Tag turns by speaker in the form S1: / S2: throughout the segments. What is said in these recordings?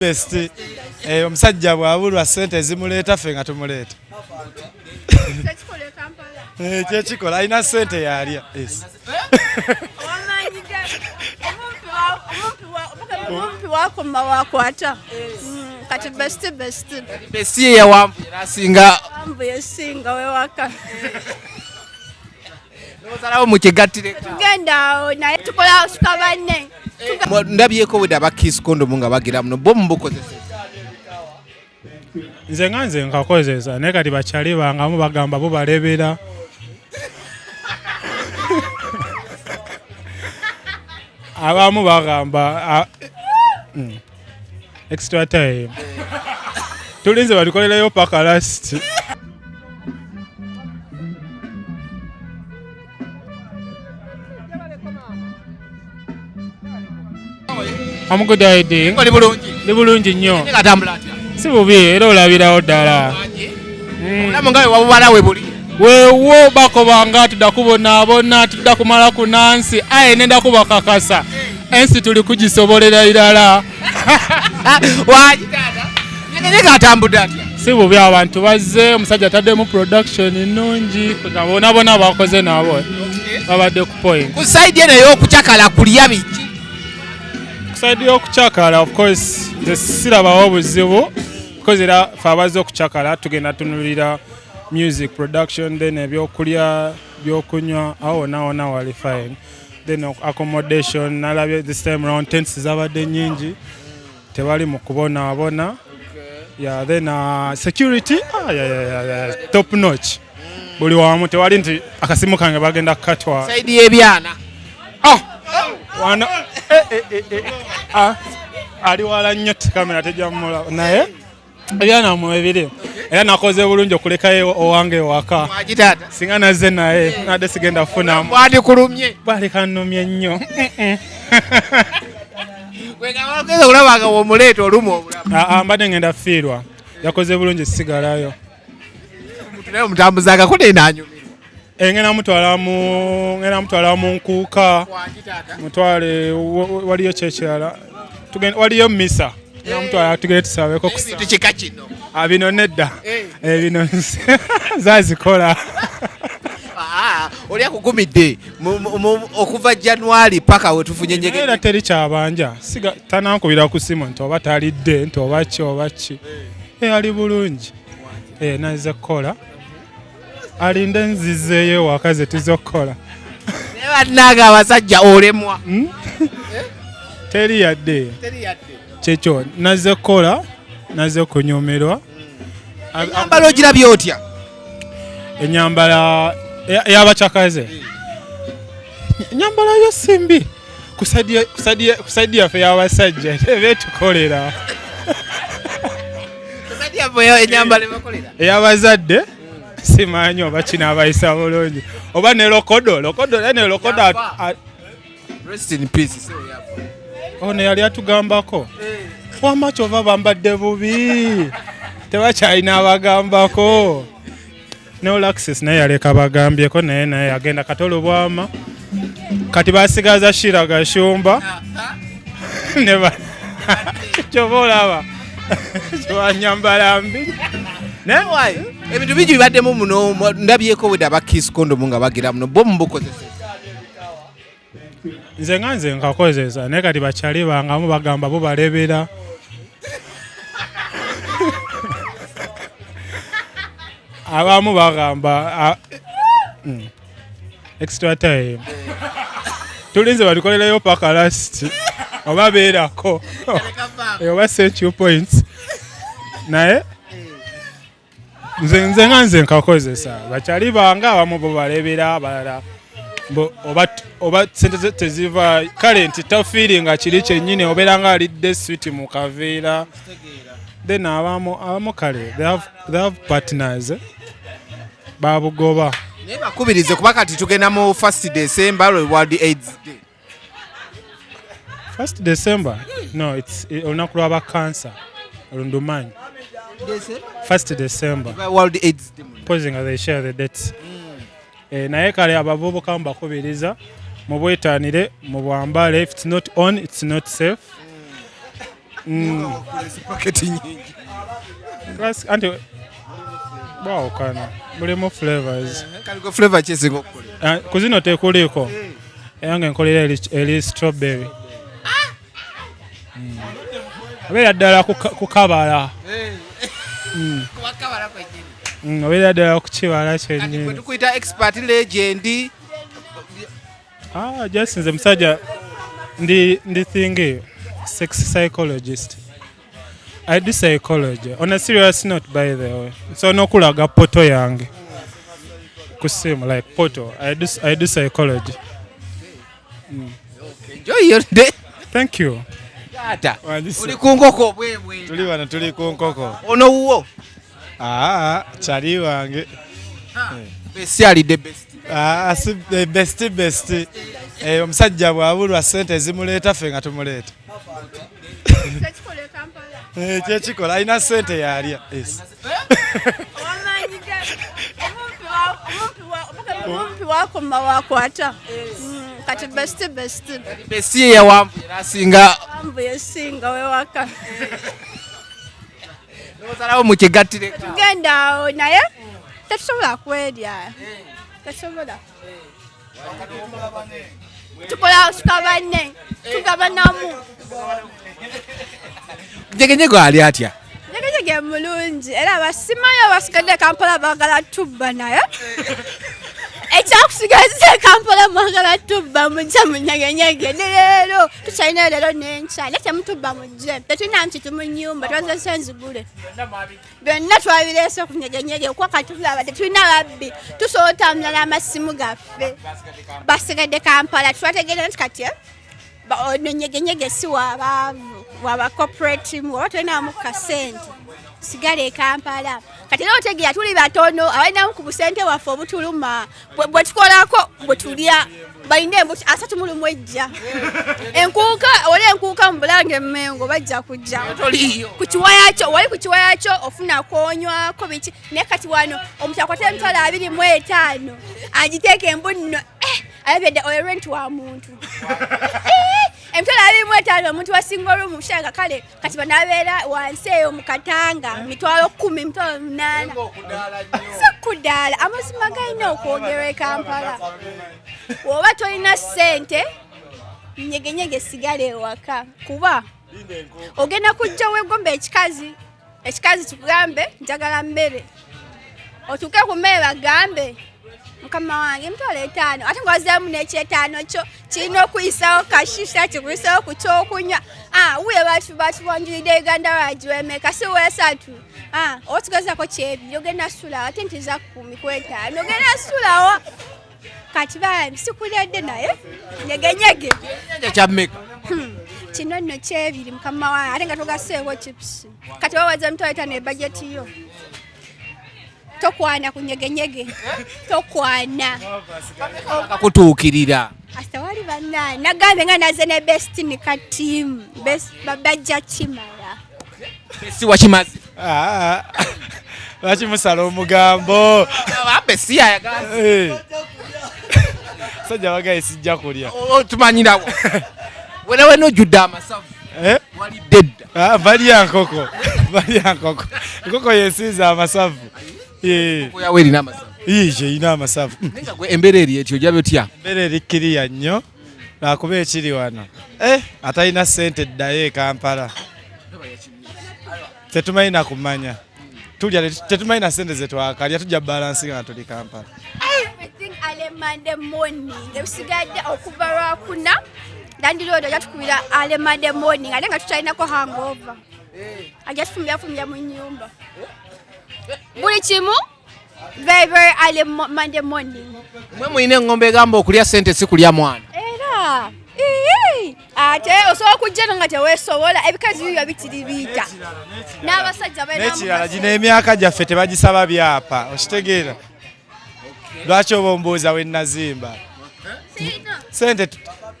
S1: best omusajja bw'abulwa ssente zimuleeta ffe nga tumuleeta. Kyekikola Alina Sente Yalya.
S2: Omumpi wakoma wakwata kati best
S3: Besi ya wambu asinga
S2: wambu yesinga wewaka.
S3: Nozalawo mukigattire
S2: Tugenda awo naye tukola Tugabane.
S3: Ndabyeko bwe daba kiss Coñdôm nga bagira muno bo mubukozesa.
S1: Nze nkakozesa naye kati bakyali bangamu bagamba bo balebera. Abamu bagamba extra time. Tulinze balikolereyo paka last. I'm good idea. Ndi bulungi nnyo. Si bubi era olabirawo ddala.
S3: Olamu ngawe wabubala we buli.
S1: Weewo bakobanga tudda kubonaabona tudda kumala ku Nansi aye nenda kubakakasa ensi tuli kugisobolera irala.
S3: Wajitata Nyege atambudde atya?
S1: Si bubi abantu bazze omusajja ataddemu production nnungi bona bakoze nabo babadde ku point.
S3: Ku side eno y'okucakala kulya biki?
S1: Ku side y'okucakala of course nze sirabawo buzibu because era fe abazze okucakala tugenda tunulira music production then ebyokulya byokunywa awo naona wali fine then accommodation nalabye this time around tents zabadde nyingi tebali mu kubonaabona. Yeah, then security top notch buli wamu tewali nti akasimu kange bagenda kukatwa
S3: side y'ebyana
S1: wana ali wala nnyo kamera tejamula naye ebyana mu ebiri era nakoze bulungi okulekayo owange waka singa nazze naye nadde sigenda kufunamu
S3: bwati kulumye
S1: bali kanumye nnyo
S3: wegawakeza kulabanga womuleeta olumu obulamu
S1: mbadde ngenda fiirwa yakoze bulungi sigalayo
S3: naye omutambuzaga kunenanyumira
S1: ngenda mutwala mu nkuuka mutwale waliyo kyekirala waliyo misa mutwala tugende tusabeko
S3: kika kino
S1: bino nedda bino zazikola
S3: oli akugumidde okuva January paka we tufunye Nyege
S1: era teri kyabanja tanankubira ku simu nti oba talidde nti oba ki ali bulungi nazze kukola alinde nzizeeyo waka ze tuzokukola
S3: naye bannaaga abasajja olemwa
S1: teri yadde kyekyo nazze kukola nazze kunyumirwa.
S3: Ennyambala ogirabye otya?
S1: Ennyambala ey'abacakaze ennyambala yo simbi kusadi yaffe y'abasajja betukolera ey'abazadde simanyi oba kino abayisa bulungi oba ne lokodo ono yali atugambako wama kyova bambadde bubi tebakyalina abagambako ne Olaxis naye yaleka bagambyeko naye yagenda katolo bwama kati basigaza Shira Gashumba kyova olaba kyowanyambala mbi
S3: naye ebintu bingi bibaddemu muno ndabyeko bwe daba kiss Coñdôm nga bagira muno bo mubukozesa.
S1: Nze nkakozesa naye kati bakyali bangamu bagamba bo balebera. Abamu bagamba extra time. Tulinze balikolereyo paka last oba beerako oba set your points naye nze nkakozesa bakyali banga abamu bo balebera abalala oba sente teziva kale nti tafiiringa kiri kyennyini obeera nga alidde sweet mu kaveera then abamu kale they have partners babugoba
S3: naye bakubirize kuba kati tugenda mu 1st December World AIDS Day.
S1: 1st December? No, it's olunaku lwaba cancer olundumanyi 1st December
S3: World AIDS Day
S1: posing as they share the dates. Naye kale abavubuka mbakubiriza mu bwetanire mu bwambale if it's not on it's not safe.
S3: Paketi nyingi.
S1: Classic anti bawukana mulimu flavors.
S3: Kaliko flavor chesinga okukola.
S1: Kuzino tekuliko. Eyange nkolera eri strawberry. Abeera ddala kukabala.
S3: Kubakabala kwennyini.
S1: Abeera ddala kukibala kyennyini.
S3: Kati tukuyita expert legend.
S1: Just nze musajja ndi thingy sex psychologist. I do psychology on a serious note, by the way. So no kulaga poto yange kusimu like poto. I do psychology.
S3: Enjoy your day.
S1: Thank you.
S3: Tata. Tuli ku nkoko bwebwe.
S4: Tuli wano tuli ku nkoko.
S3: Ono wuwo.
S4: Chali wange.
S3: Best ali the best.
S4: Si best. Omusajja bwabulwa sente zimuleeta ffe nga tumuleeta. Kyekikola Alina Sente Yalya.
S2: Omumpi wakoma wakwata. Kati best.
S3: Best ya wampu asinga.
S2: Wambu yesinga we waka.
S3: Nosalawo mu kigattire.
S2: Tugenda awo naye tetusobola kwedya. Tetusobola. Tukola Tugabane. Tugabanamu.
S3: Nyege ali atya.
S2: Nyege mulungi era abasimayo basigadde Kampala bagala tubba naye. Ekyakusigaza Kampala bagala tubba mujja mu nyege leero tukyalina leero n'enkya lete mutubba mujje tetulina nti tumunyumba twaze senzigule byonna twabireese ku nyege okuba kati tulaba tetulina babbi tusoota mulala amasimu gaffe basigadde Kampala twategeera nti kati nyege si waba corporate mu watena mu kasente sigale Kampala kati leo tegeera tuli batono abalina ku busente waffe obutuluma bwe tukolako bwe tulya balina embuto 3 enkuuka wali enkuuka mu Bulange Mmengo bajja kujja ku kiwaya kyo wali ku kiwaya kyo ofuna konywako biki ne kati wano omuntu akwata emitwalo 25 agiteeka embunno ayabedde orent wa muntu emitwalo 25 omuntu wasinga olumu mushanga kale kati banabeera wansi eyo mu Katanga mitwalo 10 mitwalo 8 sekudala amazima galina okwogerwa Kampala woba tolina sente nyege sigale ewaka kuba ogenda kujja wegomba ekikazi kikugambe njagala mmere otuuke ku mmere bagambe mukama wange mitwalo 5 ate ng'ozeemu n'ekyetaano kyo kirina okuyisawo kashisha kikuyisawo ku kyokunywa wuye batubanjulidde Uganda wagiwemeka si weesatu otugezako kyebiri ogenda sulawo ate nti za 10 ku 5 ogenda sulawo kati bambi sikuledde naye nyege
S3: kyammeka
S2: kino nno kyebiri mukama wange ate nga togaseewo chips kati bawaza emitwalo 5 ebajeti yo tokwana ku nyege tokwana
S3: akakutuukirira
S2: asitawali bannange nagambe nga naze ne best ni ka team bajja kimala
S3: besi wakimaze
S4: bakimusala omugambo
S3: besi ayagala
S4: sajja bagaye sijja kulya
S3: tumanyirawo wena ojjudde amasavu walidde dda
S4: balya nkoko nkoko yesinza amasavu
S3: yawe erina amasavu
S4: erina amasavu
S3: embeera eri etyo ojja byotya
S4: embeera erikkiriya nnyo lwakuba ekiri wano atalina sente ddayo e Kampala tetumanyi na kumanya tulya tetumanyi na sente zetwakalya tujja balansi nga tuli Kampala
S2: ale Monday morning ebisigadde okuva lwakuna landirodo yatukubira ale Monday morning ate nga tutalinako hangover ajatufumbira mu nyumba buli kimu very early Monday morning
S3: mwe muyina engombe egamba okulya sente si kulya mwana
S2: era ate osobola okujja nga teweesobola ebikazi bibyo bitiribiita n'abasajja
S4: n'ekirala gino emyaka gyaffe tebagisaba byapa okitegeera lwaki oba ombuuza we nazimba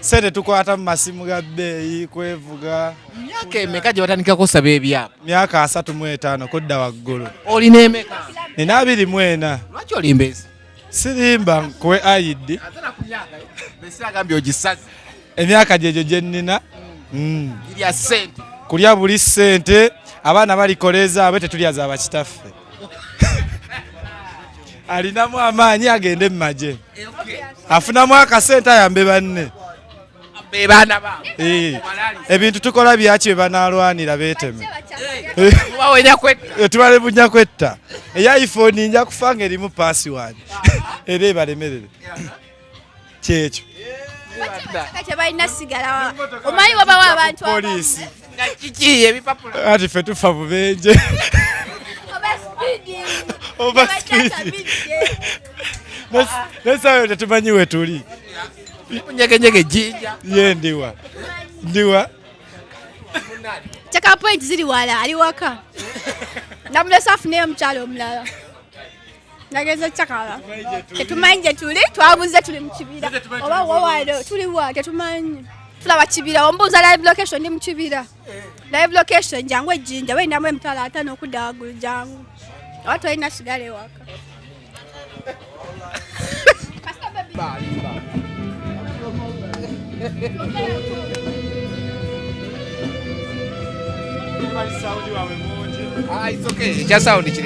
S4: sente tukwata mu masimu ga bbeeyi kwevuga
S3: myaka emeka gye batandikako osaba ebyapa
S4: myaka 35 kudda waggulu
S3: olina emeka
S4: nina 24
S3: lwaki olimba ezi
S4: sirimba nkuwe ayidi
S3: besi agambye ogisaze
S4: emyaka gyegyo gye nnina
S3: irya sente
S4: kulya buli ssente abaana balikoleza abe tetulyaza abakitaffe alinamu amaanyi agende mu magye afunamu akasente ayambe banne ebintu tukola byaki bye banaalwanira beeteme tubale bunya kwetta eya iphone nja kufa ng'erimu password era ebalemerere kyekyo
S2: tebalina sigala omanyi wabawo abantu
S4: poliisi ati ffe tufa bubenje nesayo tetumanyi we tuli
S3: Nyege jinja
S4: ye ndiwa
S2: chaka point ziri wala ali waka namulesa afuneyo omukyalo omulala nageza chakala tetumanyi gye tuli twabuze tuli mu kibira oba wawalo tuli wa tetumanyi tulaba kibira ombuuza live location ndi mu kibira live location jangu ejjinja wendamu emitala atano okudda waggulu jangu oba tolina sigala ewaka
S3: it's okay. Just sound it.